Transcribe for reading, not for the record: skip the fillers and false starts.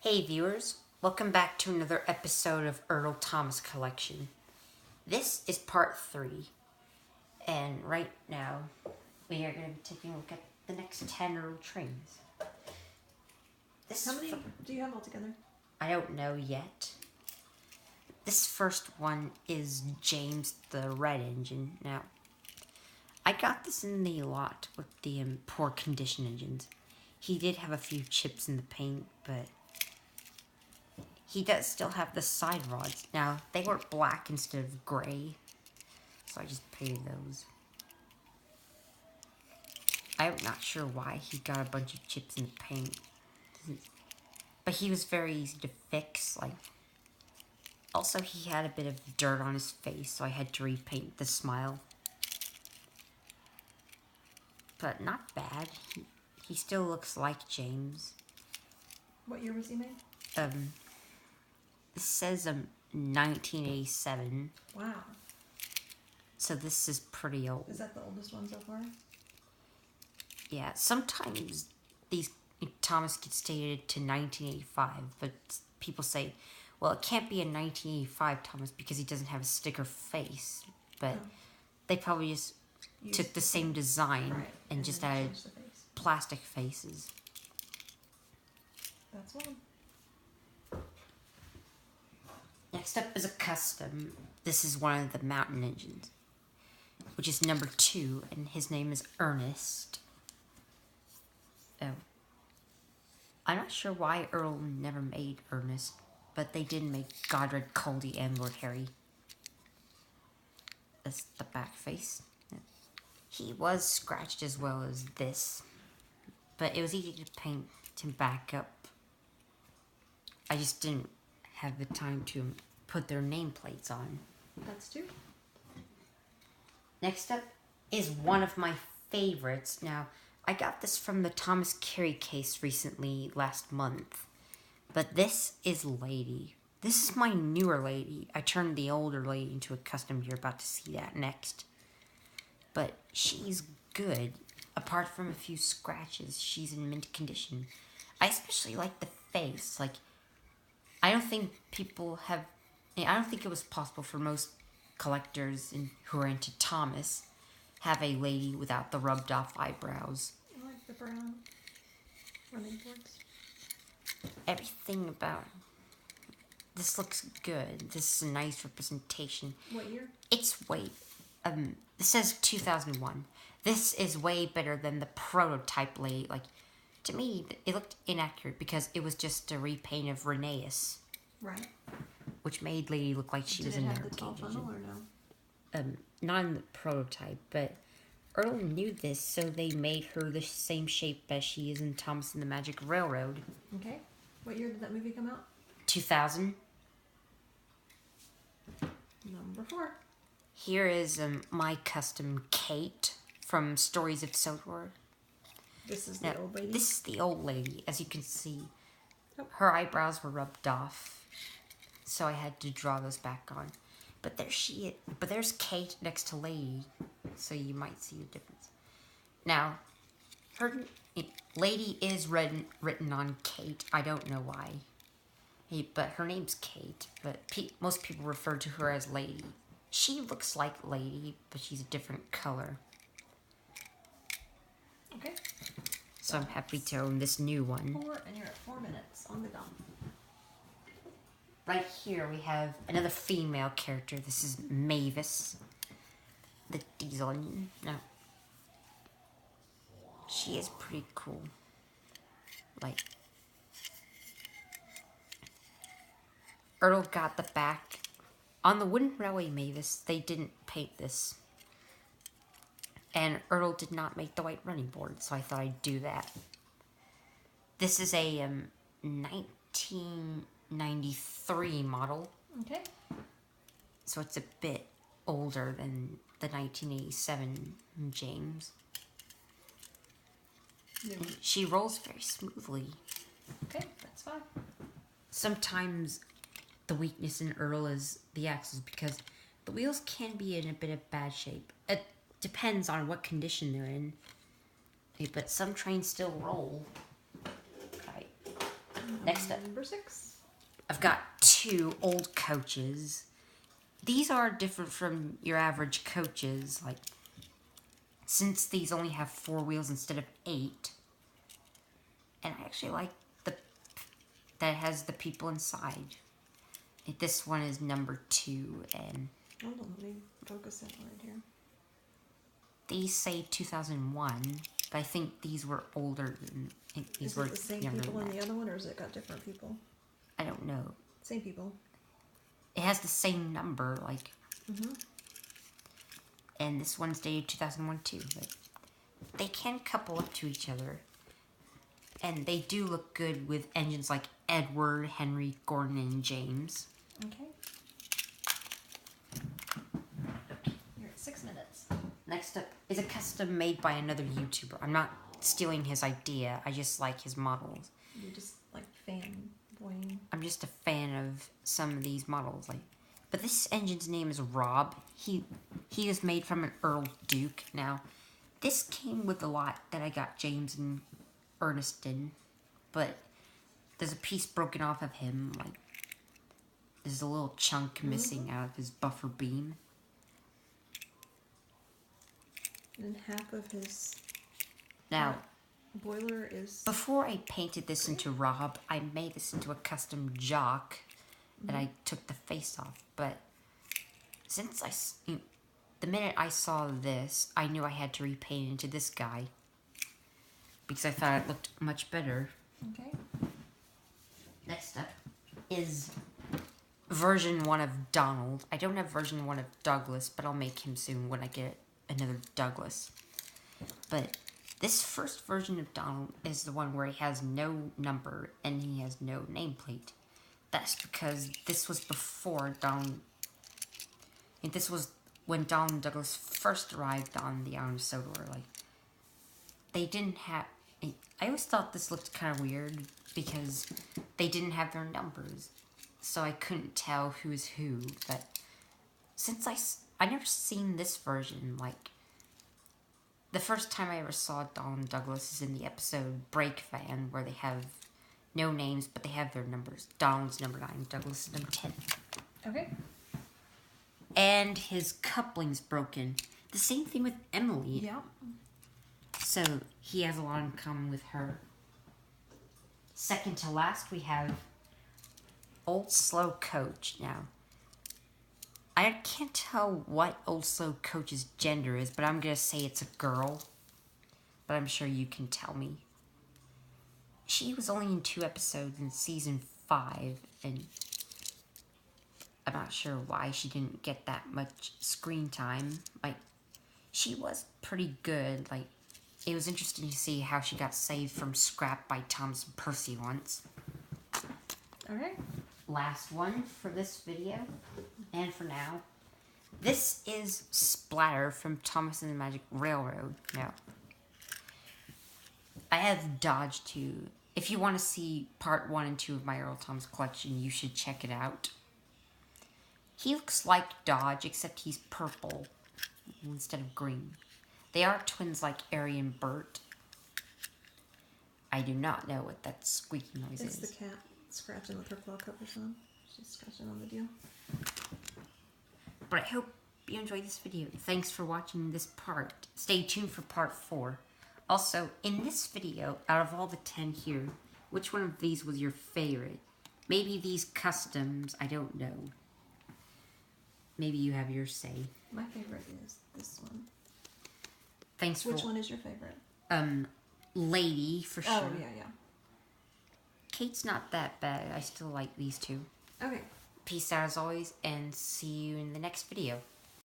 Hey viewers, welcome back to another episode of Ertl Thomas Collection. This is part 3, and right now we are going to be taking a look at the next 10 Ertl trains. How many do you have altogether? I don't know yet. This first one is James the Red Engine. Now, I got this in the lot with the poor condition engines. He did have a few chips in the paint, but he does still have the side rods. Now, they were black instead of gray, so I just painted those. I'm not sure why he got a bunch of chips in the paint, but he was very easy to fix. Also, he had a bit of dirt on his face, so I had to repaint the smile. But not bad. He still looks like James. What year was he made? It says 1987. Wow. So this is pretty old. Is that the oldest one so far? Yeah, sometimes these Thomas gets dated to 1985, but people say, well, it can't be a 1985 Thomas because he doesn't have a sticker face. But they probably just took the same design and just added plastic faces. That's one. Next up is a custom. This is one of the mountain engines, which is number 2, and his name is Ernest. Oh. I'm not sure why Earl never made Ernest, but they did make Godred, Coldy, and Lord Harry. That's the back face. He was scratched as well as this, but it was easy to paint him back up. I just didn't have the time to put their nameplates on. That's 2. Next up is one of my favorites. Now, I got this from the Thomas Carey case recently, last month. But this is Lady. This is my newer Lady. I turned the older Lady into a custom. You're about to see that next. But she's good. Apart from a few scratches, she's in mint condition. I especially like the face. I don't think it was possible for most collectors who are into Thomas have a lady without the rubbed off eyebrows. I like the brown running boards. Everything about this looks good. This is a nice representation. What year? It's way, it says 2001. This is way better than the prototype lady. To me, it looked inaccurate because it was just a repaint of Rheneas. Right. Which made Lady look like she was in Did it there. have the tall funnel or no? Not in the prototype, but Earl knew this, so they made her the same shape as she is in Thomas and the Magic Railroad. Okay. What year did that movie come out? 2000. Number 4. Here is my custom Kate from Stories of Sodor. This is the old lady? This is the old lady. As you can see, Oh. her eyebrows were rubbed off, so I had to draw those back on. But there's Kate next to Lady, so you might see the difference. Now, Lady is written on Kate. I don't know why. But her name's Kate, but most people refer to her as Lady. She looks like Lady, but she's a different color. Okay. So I'm happy to own this new one. 4, and you're at 4 minutes on the gun. Right here we have another female character. This is Mavis, the diesel engine. Now, she is pretty cool. Ertl got the back. On the wooden railway Mavis, they didn't paint this. And Ertl did not make the white running board, so I thought I'd do that. This is a 1993 model. Okay. So it's a bit older than the 1987 James. No. She rolls very smoothly. Okay, that's 5. Sometimes the weakness in Ertl is the axles because the wheels can be in a bit of bad shape. It depends on what condition they're in. But some trains still roll. Right. Next up. Number 6. I've got 2 old coaches. These are different from your average coaches. Like, since these only have 4 wheels instead of 8. And I actually like that has the people inside. This one is number 2, and hold on, let me focus it right here. These say 2001, but I think these were older than these were the same younger people than in that. the other one, or has it got different people? I don't know. Same people. It has the same number, like, Mm-hmm. and this one's dated 2001 too. But they can couple up to each other, and they do look good with engines like Edward, Henry, Gordon, and James. Okay. You're at 6 minutes. Next up is a custom made by another YouTuber. I'm not stealing his idea. I just like his models. You just like fanboying. I'm just a fan of some of these models. But this engine's name is Rob. He is made from an Earl Duke. Now, this came with a lot that I got James and Ernest in, but there's a piece broken off of him. Like, there's a little chunk missing out of his buffer beam. And half of his Now, boiler is... before I painted this into Rob, I made this into a custom jock that I took the face off. But since the minute I saw this, I knew I had to repaint into this guy because I thought it looked much better. Okay. Next up is version 1 of Donald. I don't have version 1 of Douglas, but I'll make him soon when I get another Douglas. But this first version of Donald is the one where he has no number and he has no nameplate. That's because this was before Donald... this was when Donald and Douglas first arrived on the island of Sodor. Like, they didn't have... I always thought this looked kind of weird because they didn't have their numbers. So I couldn't tell who is who. But since I never seen this version, like... The first time I ever saw Donald and Douglas is in the episode Break Van, where they have no names, but they have their numbers. Donald's number 9, Douglas is number 10. Okay. And his coupling's broken. The same thing with Emily. Yeah. So he has a lot in common with her. Second to last, we have Old Slowcoach. Now, I can't tell what Old Slowcoach's gender is, but I'm going to say it's a girl. But I'm sure you can tell me. She was only in 2 episodes in season 5, and I'm not sure why she didn't get that much screen time. Like, she was pretty good. Like, it was interesting to see how she got saved from scrap by Thomas and Percy once. Okay. Last one for this video, and for now. This is Splatter from Thomas and the Magic Railroad. Now, I have Dodge too. If you want to see part 1 and 2 of my Ertl Thomas collection, you should check it out. He looks like Dodge, except he's purple instead of green. They are twins like Ari and Bert. I do not know what that squeaky noise is. It's the cat scratching with her claw covers on. She's scratching on the deal. But I hope you enjoyed this video. Thanks for watching this part. Stay tuned for part 4. Also, in this video, out of all the 10 here, which one of these was your favorite? Maybe these customs, I don't know. Maybe you have your say. My favorite is this one. Thanks for... Which one is your favorite? Lady, for sure. Oh, yeah. Kate's not that bad. I still like these 2. Okay. Peace out as always, and see you in the next video.